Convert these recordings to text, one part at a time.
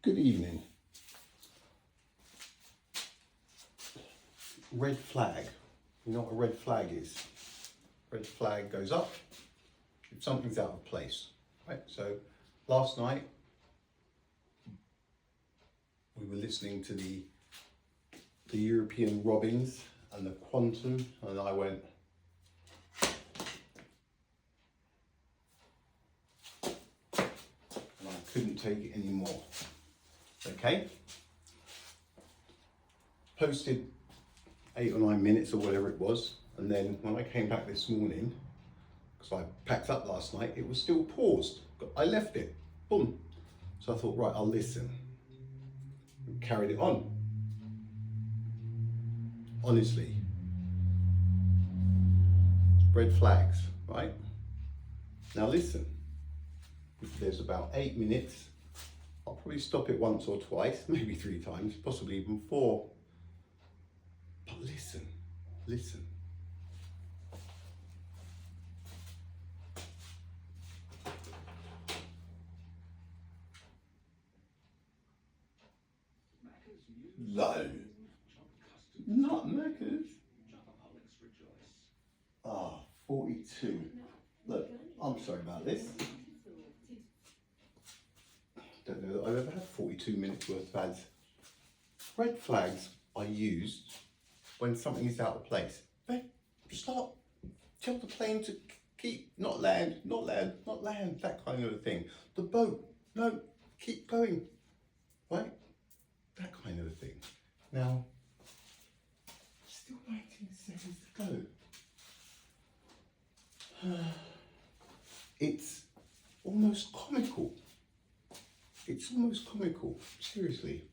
Good evening. Red flag. You know what a red flag is? Red flag goes up if something's out of place. Right. So last night we were listening to the European Robins and the Quantum, and I went, and I couldn't take it anymore. Okay. Posted 8 or 9 minutes or whatever it was, and then when I came back this morning, because I packed up last night, it was still paused. I left it, boom. So I thought, right, I'll listen. And carried it on. Honestly, red flags, right? Now listen, there's about 8 minutes. I'll probably stop it once or twice, maybe 3 times, possibly even 4. But listen, listen. Low. Not Macca's. 42. Look, I'm sorry about this. Don't know that I've ever had 42 minutes worth of ads. Red flags are used when something is out of place. Hey, stop. Tell the plane to keep, not land, not land, not land, that kind of a thing. The boat, no, keep going, right? That kind of a thing. Now, still 19 seconds to go. It's almost comical. It's almost comical, seriously.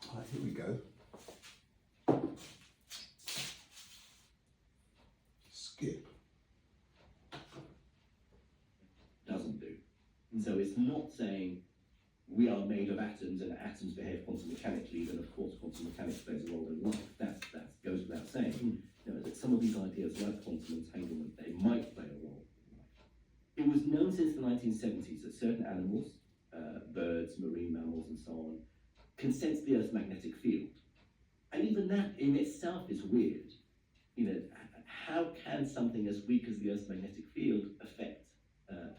All right, here we go. Skip. Doesn't do. And so it's not saying we are made of atoms and atoms behave quantum mechanically, then of course quantum mechanics plays a role in life. That goes without saying. You know, that some of these ideas like quantum entanglement, they might play a role. It was known since the 1970s that certain animals, birds, marine mammals and so on, can sense the Earth's magnetic field. And even that in itself is weird. You know, how can something as weak as the Earth's magnetic field affect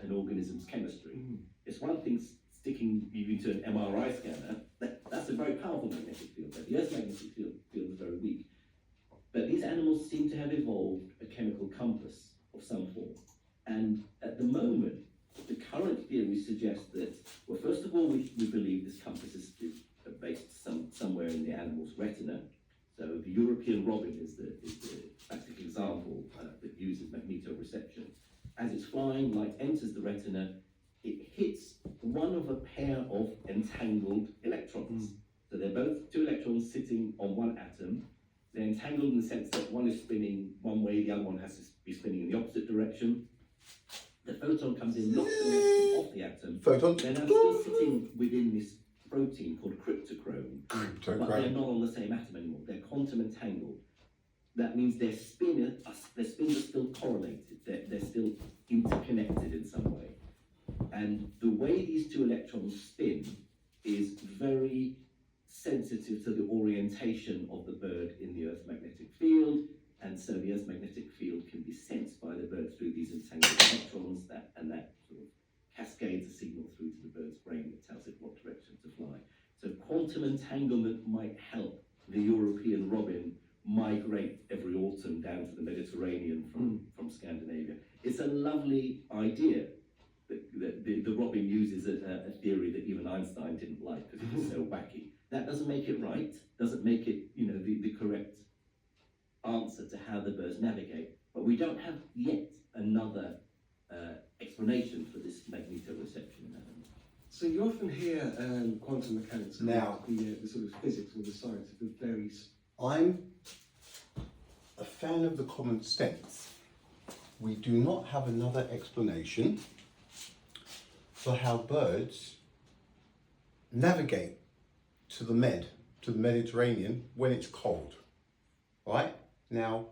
an organism's chemistry? It's one thing sticking you into an MRI scanner, that's a very powerful magnetic field, but the Earth's magnetic field is very weak. But these animals seem to have evolved a chemical compass of some form. And at the moment, the current theory suggests that, well, first of all, we believe this compass is based somewhere in the animal's retina. So the European robin is the classic example that uses magnetoreception. As it's flying, light enters the retina, it hits one of a pair of entangled electrons. So they're both 2 electrons sitting on one atom. They're entangled in the sense that one is spinning one way, the other one has to be spinning in the opposite direction. The photon comes in, knocks the electron off the atom. Photon. They're now still sitting within this protein called cryptochrome. But they're not on the same atom anymore. They're quantum entangled. That means their spins are still correlated. They're still interconnected in some way. And the way these 2 electrons spin is very sensitive to the orientation of the bird in the Earth's magnetic field. And so the Earth's magnetic field can be sensed by the bird through these entangled electrons, and that sort of cascades a signal through to the bird's brain that tells it what direction to fly. So quantum entanglement might help the European robin migrate every autumn down to the Mediterranean from Scandinavia. It's a lovely idea. The robin uses a theory that even Einstein didn't like because it was so wacky. That doesn't make it right, doesn't make it, you know, the correct answer to how the birds navigate. But we don't have yet another explanation for this magnetoreception in animals. So you often hear quantum mechanics, now, the sort of physics or the science of the very... I'm a fan of the common sense. We do not have another explanation for how birds navigate to the Mediterranean when it's cold, right? Now,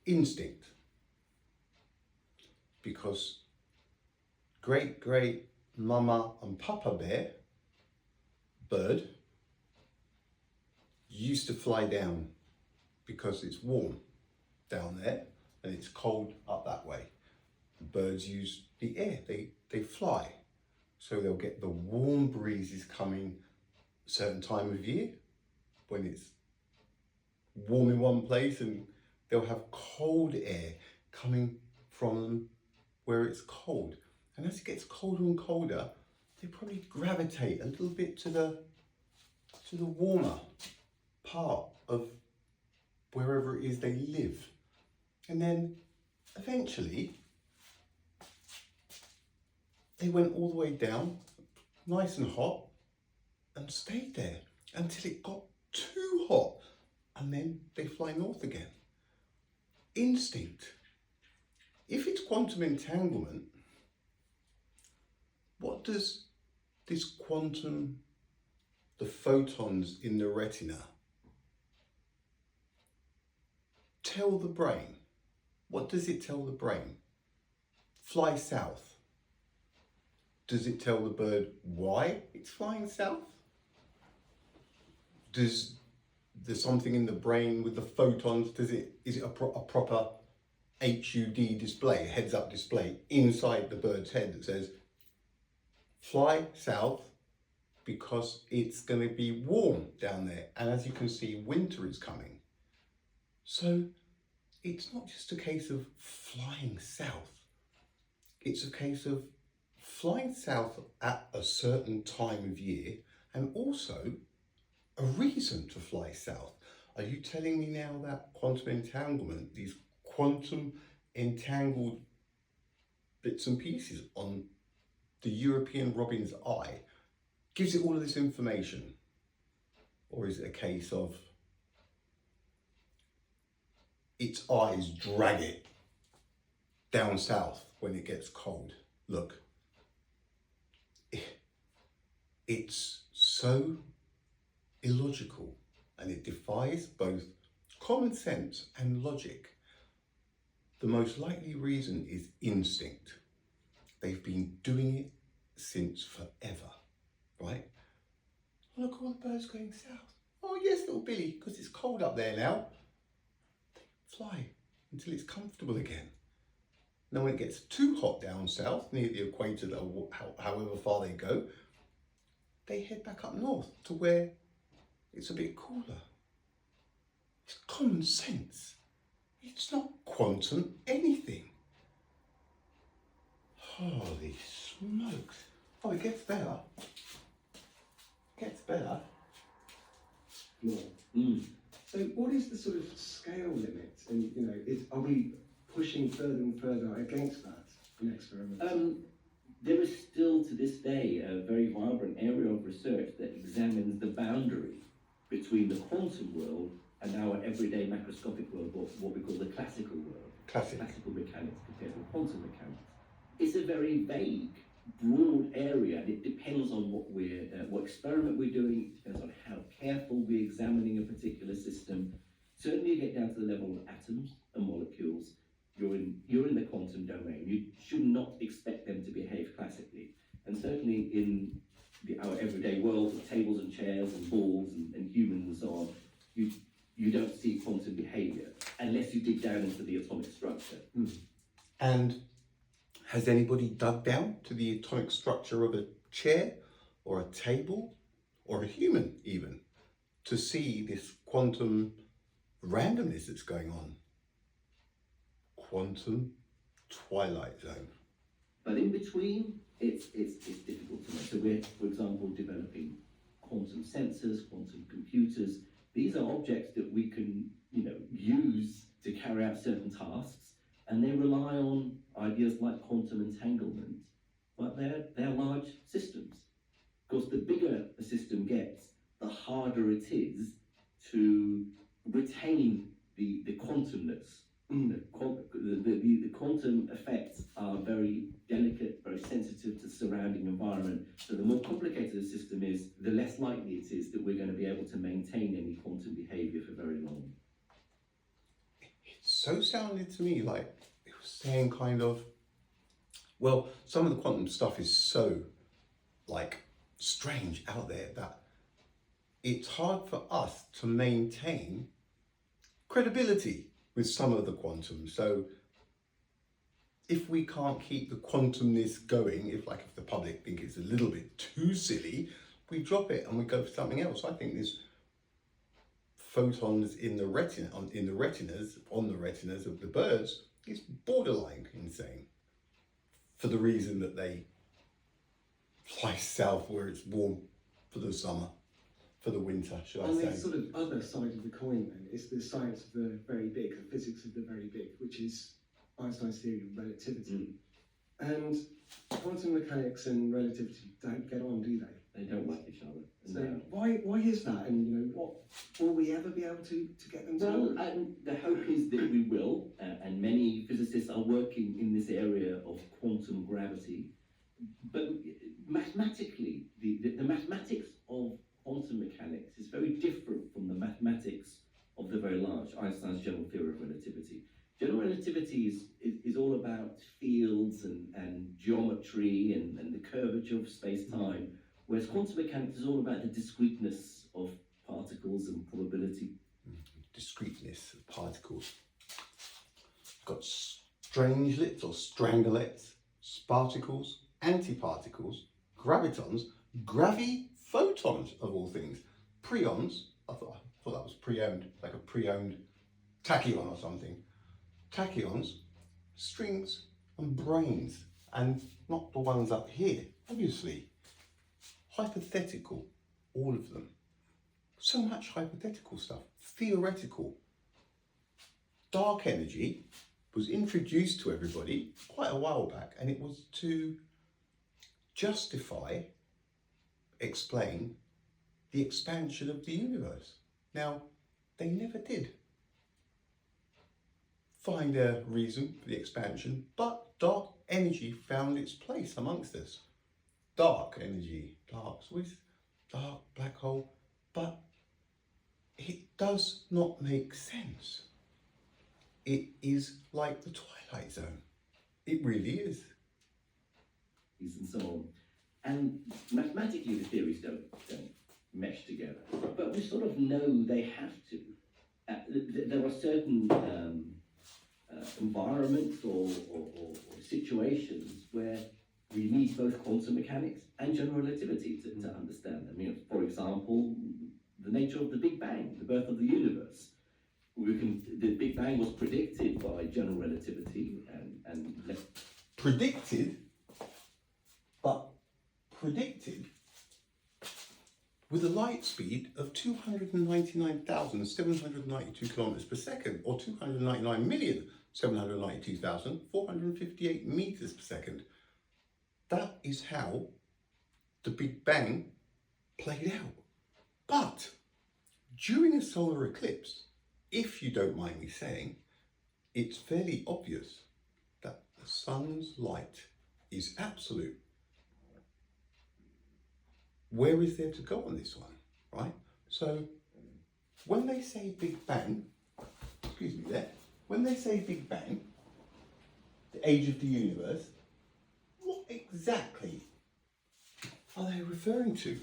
instinct, because great great mama and papa bear bird used to fly down because it's warm down there and it's cold up that way. Birds use the air, they fly. So they'll get the warm breezes coming a certain time of year when it's warm in one place, and they'll have cold air coming from them where it's cold. And as it gets colder and colder, they probably gravitate a little bit to the warmer part of wherever it is they live. And then eventually they went all the way down, nice and hot, and stayed there until it got too hot, and then they fly north again. Instinct. If it's quantum entanglement, what does this quantum, the photons in the retina, tell the brain? What does it tell the brain? Fly south. Does it tell the bird why it's flying south? Does there's something in the brain with the photons? Is it a proper HUD display, heads-up display inside the bird's head that says fly south because it's going to be warm down there, and as you can see, winter is coming. So it's not just a case of flying south, it's a case of flying south at a certain time of year, and also a reason to fly south. Are you telling me now that quantum entanglement, these quantum entangled bits and pieces on the European robin's eye, gives it all of this information? Or is it a case of its eyes drag it down south when it gets cold? Look, it's so illogical, and it defies both common sense and logic. The most likely reason is instinct. They've been doing it since forever, right? Look, all the birds going south. Oh yes, little Billy, because it's cold up there now. They fly until it's comfortable again. Now when it gets too hot down south, near the equator, however far they go, they head back up north to where it's a bit cooler. It's common sense. It's not quantum anything. Holy smokes. Oh, it gets better. Gets better. More. So what is the sort of scale limit? And, you know, are we pushing further and further against that in experiments? There is still to this day a very vibrant area of research that examines the boundary between the quantum world and our everyday macroscopic world, what we call the classical world. Classical mechanics compared with quantum mechanics. It's a very vague, broad area, and it depends on what experiment we're doing. It depends on how careful we're examining a particular system. Certainly you get down to the level of atoms and molecules, you're in the quantum domain. You should not expect them to behave classically. And certainly in our everyday world of tables and chairs and balls and humans and so on, you don't see quantum behavior unless you dig down into the atomic structure. And has anybody dug down to the atomic structure of a chair or a table or a human even to see this quantum randomness that's going on? Quantum twilight zone. But in between, it's difficult to know. So we're, for example, developing quantum sensors, quantum computers. These are objects that we can, use to carry out certain tasks, and they rely on ideas like quantum entanglement. But they're large systems. Of course, the bigger a system gets, the harder it is to retain the quantumness. The quantum effects are very delicate, very sensitive to the surrounding environment. So the more complicated the system is, the less likely it is that we're going to be able to maintain any quantum behavior for very long. It so sounded to me like it was saying kind of, Well, some of the quantum stuff is so, like, strange out there that it's hard for us to maintain credibility with some of the quantum. So if we can't keep the quantumness going, if the public think it's a little bit too silly, we drop it and we go for something else. I think there's photons in the retina, on the retinas of the birds is borderline insane, for the reason that they fly south where it's warm for the summer, for the winter, should I On say. the sort of other side of the coin then, is the science of the very big, the physics of the very big, which is Einstein's theory of relativity. And quantum mechanics and relativity don't get on, do they? They don't like each other. So No. why is that? And what will we ever be able to get them to Well, work? the hope is that we will, and many physicists are working in this area of quantum gravity. But mathematically, the mathematics of quantum mechanics is very different from the mathematics of the very large, Einstein's general theory of relativity. General relativity is all about fields and geometry and the curvature of space-time, whereas quantum mechanics is all about the discreteness of particles and probability. Discreteness of particles. Got strangelets or stranglets, sparticles, antiparticles, gravitons, graviphotons of all things, preons. I thought that was pre-owned, like a pre-owned tachyon or something. Tachyons, strings, and brains, and not the ones up here, obviously. Hypothetical, all of them. So much hypothetical stuff, theoretical. Dark energy was introduced to everybody quite a while back, and it was to justify, explain the expansion of the universe. Now, they never did find a reason for the expansion, but dark energy found its place amongst us. Dark energy, dark, black hole, but it does not make sense. It is like the Twilight Zone. It really is. And so on. And mathematically, the theories don't mesh together, but we sort of know they have to. There are certain environments or situations where we need both quantum mechanics and general relativity to understand them. For example, the nature of the Big Bang, the birth of the universe. The Big Bang was predicted by general relativity and predicted with a light speed of 299,792 kilometers per second, or 299,792,458 meters per second. That is how the Big Bang played out. But during a solar eclipse, if you don't mind me saying, it's fairly obvious that the sun's light is absolute. Where is there to go on this one, right? So when they say Big Bang, when they say Big Bang, the age of the universe, what exactly are they referring to?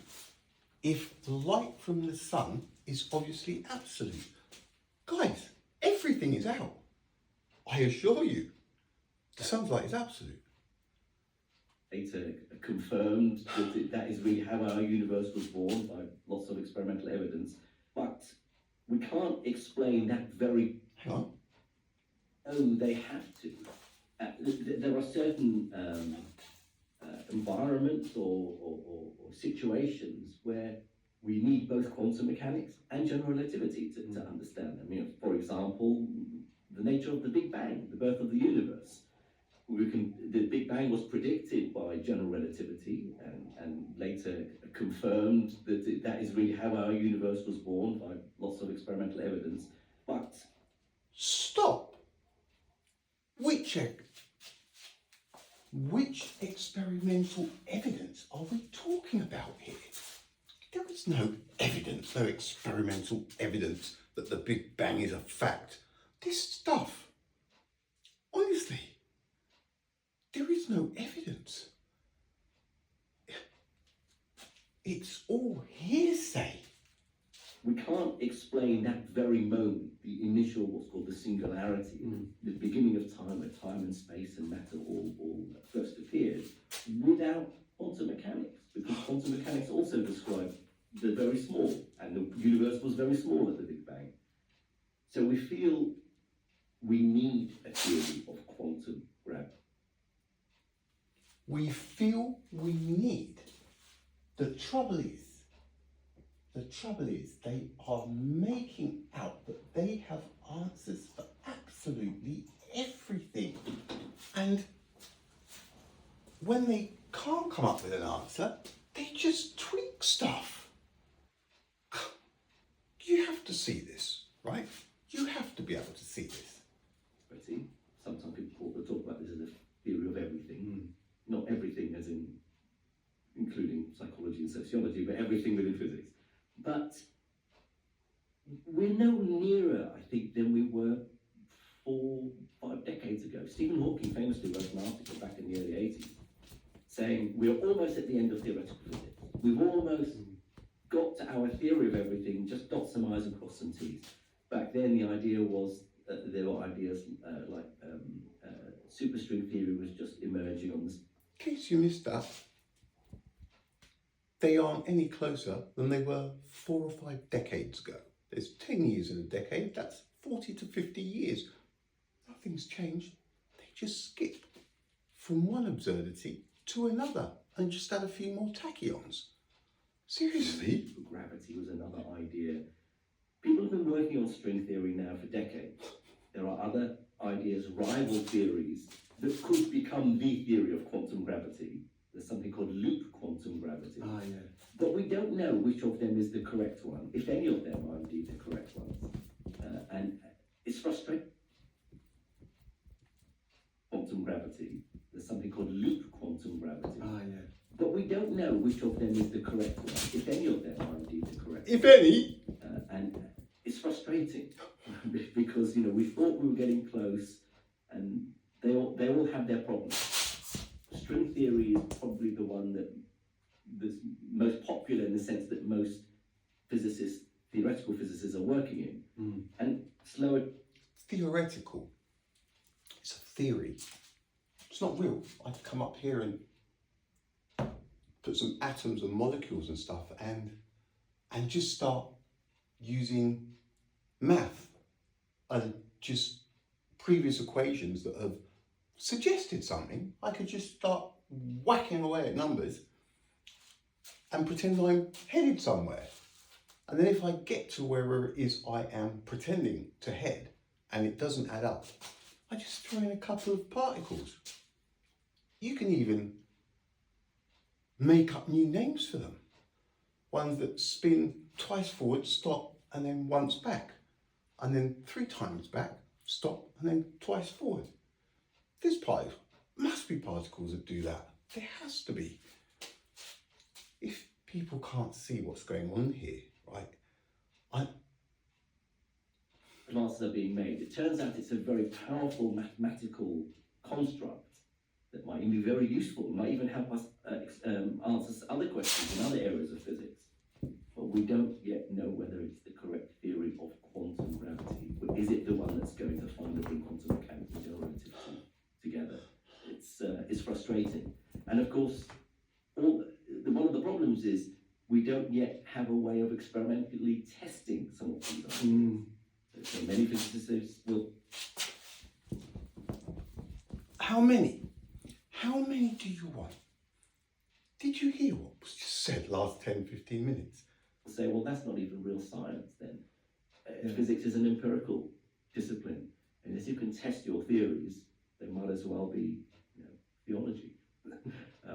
If the light from the sun is obviously absolute. Guys, everything is out. I assure you, the sun's light is absolute. Later confirmed that is really how our universe was born by lots of experimental evidence, but we can't explain that very... Hang on. Oh, they have to. There are certain environments or situations where we need both quantum mechanics and general relativity to understand them. For example, the nature of the Big Bang, the birth of the universe. The Big Bang was predicted by general relativity and later confirmed that is really how our universe was born by lots of experimental evidence. But stop! Which experimental evidence are we talking about here? There is no evidence, no experimental evidence that the Big Bang is a fact. This stuff, honestly, there is no evidence. It's all hearsay. We can't explain that very moment, the initial, what's called the singularity, the beginning of time, where time and space and matter all first appeared, without quantum mechanics, because quantum mechanics also describe the very small, and the universe was very small at the Big Bang. So we feel we need a theory of quantum gravity. We feel we need. The trouble is they are making out that they have answers for absolutely everything. And when they can't come up with an answer, they just tweak stuff. You have to see this, right? You have to be able to see this. But see, sometimes people talk about this as a theory of everything. Not everything as in including psychology and sociology, but everything within physics. But we're no nearer, I think, than we were 4, 5 decades ago. Stephen Hawking famously wrote an article back in the early 80s saying we're almost at the end of theoretical physics. We've almost got to our theory of everything, just dot some I's and cross some T's. Back then the idea was that there were ideas like superstring theory was just emerging on this. In case you missed that, they aren't any closer than they were 4 or 5 decades ago. There's 10 years in a decade, that's 40 to 50 years. Nothing's changed. They just skipped from one absurdity to another and just add a few more tachyons. Seriously? Gravity was another idea. People have been working on string theory now for decades. There are other ideas, rival theories, that could become the theory of quantum gravity. There's something called loop quantum gravity. But we don't know which of them is the correct one, if any of them are indeed the correct ones. And it's frustrating. Quantum gravity. There's something called loop quantum gravity. But we don't know which of them is the correct one, if any of them are indeed the correct If any. and it's frustrating because we thought we were getting close, and they all have their problems. String theory is probably the one that's most popular in the sense that most theoretical physicists are working in, and slower. Theoretical. It's a theory. It's not real. I'd come up here and put some atoms and molecules and stuff and just start using math and just previous equations that have suggested something. I could just start whacking away at numbers and pretend I'm headed somewhere. And then if I get to wherever it is I am pretending to head and it doesn't add up, I just throw in a couple of particles. You can even make up new names for them. Ones that spin twice forward, stop, and then once back. And then 3 times back, stop, and then twice forward. There's must be particles that do that. There has to be. If people can't see what's going on here, right? Advances are being made. It turns out it's a very powerful mathematical construct that might even be very useful, might even help us answer other questions in other areas of physics. But we don't yet know whether it's the correct theory of quantum gravity. Is it the one that's going to finally bring quantum mechanics and relativity together? It's frustrating. And of course, one of the problems is we don't yet have a way of experimentally testing some of these ideas. So many physicists will. How many? How many do you want? Did you hear what was just said last 10, 15 minutes? Say, well, that's not even real science then. Physics is an empirical discipline. And as you can test your theories, they might as well be theology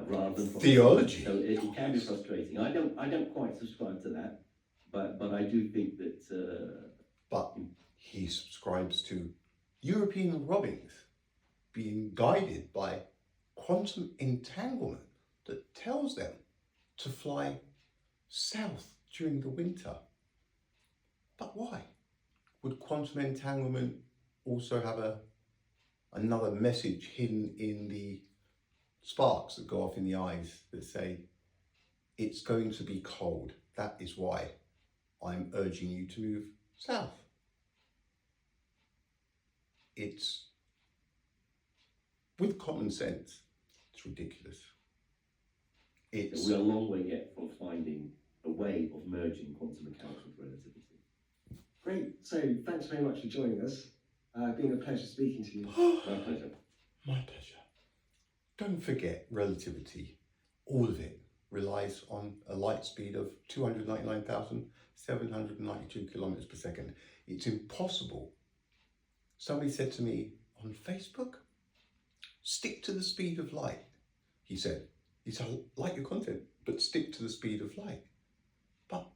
rather than theology. So it can be frustrating. I don't quite subscribe to that, but I do think that. But he subscribes to European robins being guided by quantum entanglement that tells them to fly south during the winter. But why? Would quantum entanglement also have another message hidden in the sparks that go off in the eyes that say, it's going to be cold. That is why I'm urging you to move south. It's, with common sense, it's ridiculous. It's, We're a long way yet from finding a way of merging quantum mechanics with relativity. Great. So thanks very much for joining us. Been a pleasure speaking to you. My pleasure. my pleasure. Don't forget, relativity, all of it, relies on a light speed of 299,792 kilometers per second. It's impossible. Somebody said to me on Facebook, stick to the speed of light. He said, I like your content, but stick to the speed of light. But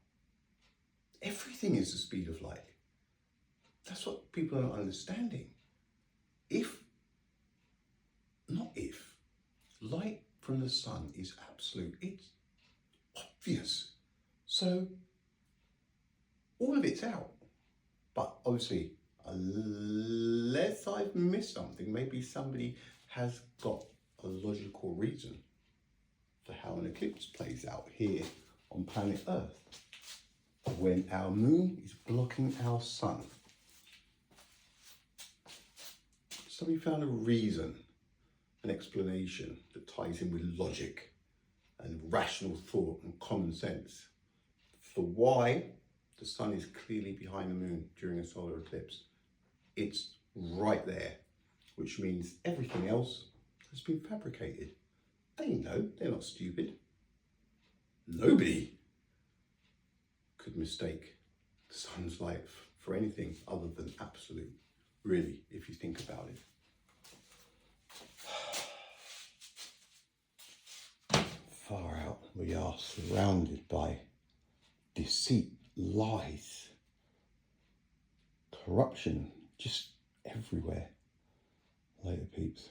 everything is the speed of light. That's what people are not understanding. Light from the sun is absolute. It's obvious. So all of it's out. But obviously, unless I've missed something, maybe somebody has got a logical reason for how an eclipse plays out here on planet Earth when our moon is blocking our sun. Somebody found a reason, an explanation that ties in with logic and rational thought and common sense for why the sun is clearly behind the moon during a solar eclipse. It's right there, which means everything else has been fabricated. They know, they're not stupid. Nobody could mistake the sun's light for anything other than absolute, really, if you think about it. Far out, we are surrounded by deceit, lies, corruption, just everywhere. Later, peeps.